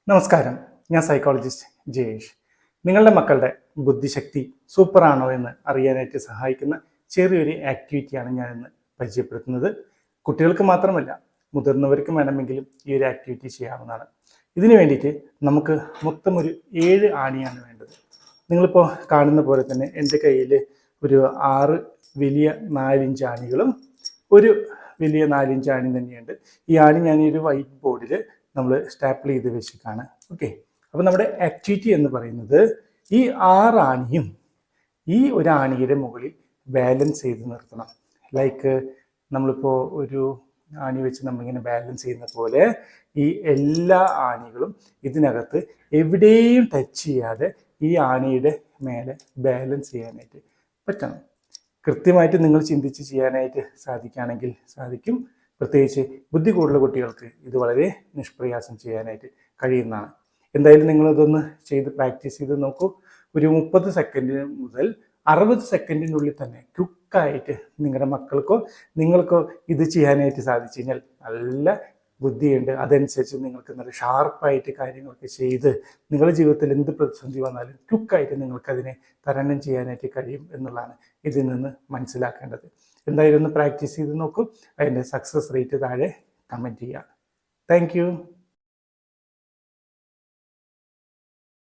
നമസ്കാരം, ഞാൻ സൈക്കോളജിസ്റ്റ് ജയേഷ്. നിങ്ങളുടെ മക്കളുടെ ബുദ്ധിശക്തി സൂപ്പറാണോ എന്ന് അറിയാനായിട്ട് സഹായിക്കുന്ന ചെറിയൊരു ആക്ടിവിറ്റിയാണ് ഞാൻ ഇന്ന് പരിചയപ്പെടുത്തുന്നത്. കുട്ടികൾക്ക് മാത്രമല്ല, മുതിർന്നവർക്കും വേണമെങ്കിലും ഈ ഒരു ആക്ടിവിറ്റി ചെയ്യാവുന്നതാണ്. ഇതിനു വേണ്ടിയിട്ട് നമുക്ക് മൊത്തം ഒരു 7 ആണിയാണ് വേണ്ടത്. നിങ്ങളിപ്പോൾ കാണുന്ന പോലെ തന്നെ എൻ്റെ കയ്യിൽ ഒരു 6 വലിയ 4 ഇഞ്ച് ആണികളും ഒരു വലിയ 4 ഇഞ്ച് ആണി തന്നെയുണ്ട്. ഈ ആണി ഞാൻ ഈ ഒരു വൈറ്റ് ബോർഡിൽ നമ്മൾ സ്റ്റാപ്പിൾ ചെയ്ത് വെച്ചിട്ടാണ്. ഓക്കെ, അപ്പോൾ നമ്മുടെ ആക്ടിവിറ്റി എന്ന് പറയുന്നത് ഈ 6 ആണിയും ഈ ഒരു ആണിയുടെ മുകളിൽ ബാലൻസ് ചെയ്ത് നിർത്തണം. ലൈക്ക് നമ്മളിപ്പോൾ ഒരു ആണി വെച്ച് നമ്മളിങ്ങനെ ബാലൻസ് ചെയ്യുന്ന പോലെ ഈ എല്ലാ ആണികളും ഇതിനകത്ത് എവിടെയും ടച്ച് ചെയ്യാതെ ഈ ആണിയുടെ മേലെ ബാലൻസ് ചെയ്യാനായിട്ട് പറ്റണം. കൃത്യമായിട്ട് നിങ്ങൾ ചിന്തിച്ച് ചെയ്യാനായിട്ട് സാധിക്കുകയാണെങ്കിൽ സാധിക്കും. പ്രത്യേകിച്ച് ബുദ്ധി കൂടുതലുള്ള കുട്ടികൾക്ക് ഇത് വളരെ നിഷ്പ്രയാസം ചെയ്യാനായിട്ട് കഴിയുന്നതാണ്. എന്തായാലും നിങ്ങളിതൊന്ന് ചെയ്ത് പ്രാക്ടീസ് ചെയ്ത് നോക്കൂ. ഒരു 30 സെക്കൻഡ് മുതൽ 60 സെക്കൻഡിനുള്ളിൽ തന്നെ ക്വിക്കായിട്ട് നിങ്ങളുടെ മക്കൾക്കോ നിങ്ങൾക്കോ ഇത് ചെയ്യാനായിട്ട് സാധിച്ചു കഴിഞ്ഞാൽ നല്ല ബുദ്ധിയുണ്ട്. അതനുസരിച്ച് നിങ്ങൾക്ക് നല്ല ഷാർപ്പായിട്ട് കാര്യങ്ങളൊക്കെ ചെയ്ത് നിങ്ങളുടെ ജീവിതത്തിൽ എന്ത് പ്രതിസന്ധി വന്നാലും ക്വിക്കായിട്ട് നിങ്ങൾക്കതിനെ തരണം ചെയ്യാനായിട്ട് കഴിയും എന്നുള്ളതാണ് ഇതിൽ നിന്ന് മനസ്സിലാക്കേണ്ടത്. എന്തായാലും ഒന്ന് പ്രാക്ടീസ് ചെയ്ത് നോക്കൂ. അതിൻ്റെ സക്സസ് റേറ്റ് താഴെ കമൻറ്റ് ചെയ്യുക. താങ്ക്